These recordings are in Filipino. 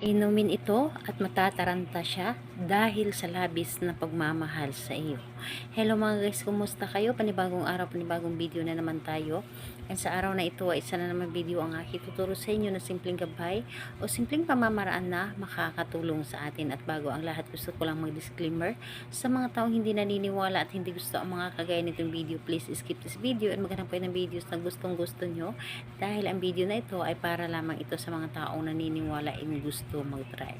Inumin ito at matataranta siya dahil sa labis na pagmamahal sa iyo. Hello mga guys, kumusta kayo? Panibagong araw, panibagong video na naman tayo. And sa araw na ito ay isa na naman video ang aking tuturo sa inyo na simpleng gabay o simpleng pamamaraan na makakatulong sa atin. At bago ang lahat, gusto ko lang mag-disclaimer sa mga taong hindi naniniwala at hindi gusto ang mga kagaya nitong video. Please skip this video and maghanap kayo ng videos na gustong gusto nyo dahil ang video na ito ay para lamang ito sa mga taong naniniwala at gusto mag-try.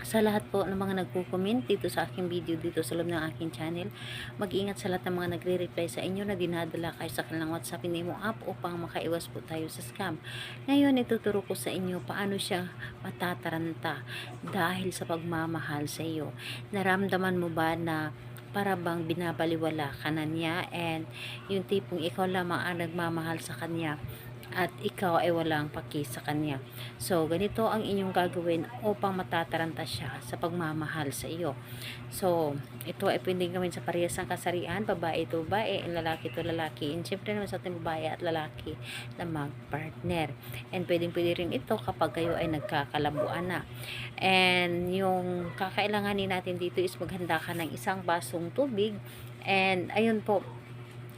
Sa lahat po ng mga nagko-comment dito sa aking video dito sa loob ng aking channel, mag-iingat sa lahat ng mga nagre-reply sa inyo na dinadala kayo sa kanilang WhatsApp Imo app upang makaiwas po tayo sa scam. Ngayon, ituturo ko sa inyo paano siya matataranta dahil sa pagmamahal sa iyo. Naramdaman mo ba na para bang binabaliwala ka na niya and yung tipong ikaw lamang ang nagmamahal sa kanya at ikaw ay walang paki sa kanya. So, ganito ang inyong gagawin upang matataranta siya sa pagmamahal sa iyo. So, ito ay pwedeng gawin sa parehas ng kasarian, babae ito babae, lalaki ito lalaki. And syempre naman sa ating babae at lalaki na mag-partner. And pwede rin ito kapag kayo ay nagkakalabuan na. And yung kakailanganin natin dito is maghanda ka ng isang basong tubig. And ayun po,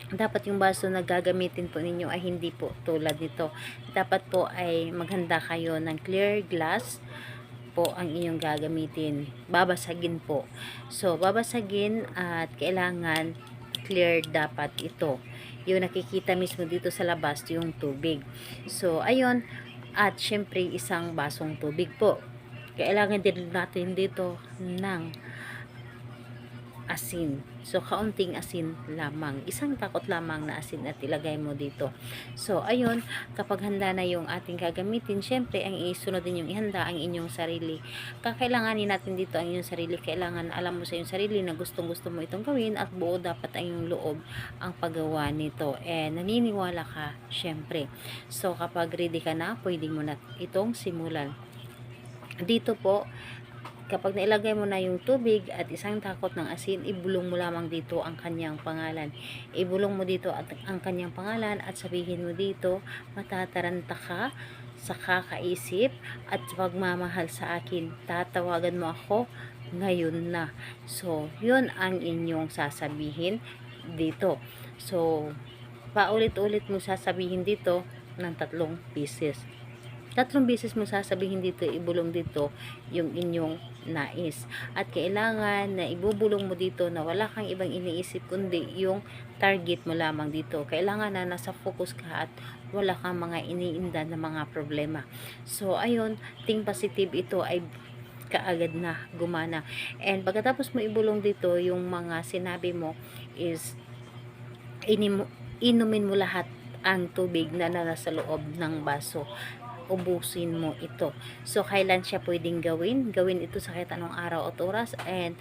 dapat yung baso na gagamitin po ninyo ay hindi po tulad nito. Dapat po ay maghanda kayo ng clear glass po ang inyong gagamitin. Babasagin po. So, babasagin at kailangan clear dapat ito. Yung nakikita mismo dito sa labas yung tubig. So, ayun. At syempre isang basong tubig po. Kailangan din natin dito ng asin. So, kaunting asin lamang. Isang takot lamang na asin at ilagay mo dito. So, ayun, kapag handa na yung ating gagamitin, syempre, ang isunod din yung ihanda ang inyong sarili. Kakailanganin natin dito ang inyong sarili. Kailangan alam mo sa iyong sarili na gustong-gusto mo itong gawin at buo dapat ang iyong loob ang paggawa nito. Naniniwala ka, syempre. So, kapag ready ka na, pwede mo na itong simulan. Dito po, kapag nailagay mo na yung tubig at isang takot ng asin, ibulong mo lamang dito ang kanyang pangalan. Ibulong mo dito at ang kanyang pangalan at sabihin mo dito, matataranta ka sa kakaisip at pagmamahal sa akin. Tatawagan mo ako ngayon na. So, yun ang inyong sasabihin dito. So, paulit-ulit mo sasabihin dito ng 3 beses. 3 beses mo sasabihin dito, ibulong dito yung inyong nais. At kailangan na ibubulong mo dito na wala kang ibang iniisip kundi yung target mo lamang dito. Kailangan na nasa focus ka at wala kang mga iniinda na mga problema. So, ayun, think positive ito ay kaagad na gumana. And pagkatapos mo ibulong dito, yung mga sinabi mo is inumin mo lahat ang tubig na nasa loob ng baso. Ubusin mo ito. So, kailan siya pwedeng gawin? Gawin ito sa kahit anong araw at oras and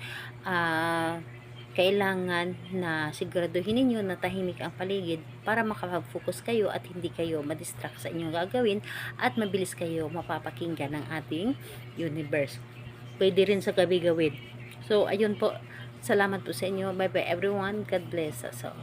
kailangan na siguraduhin ninyo na tahimik ang paligid para makapag-focus kayo at hindi kayo madistract sa inyong gagawin at mabilis kayo mapapakinggan ng ating universe. Pwede rin sa gabi gawin. So, ayun po. Salamat po sa inyo. Bye bye everyone. God bless us all.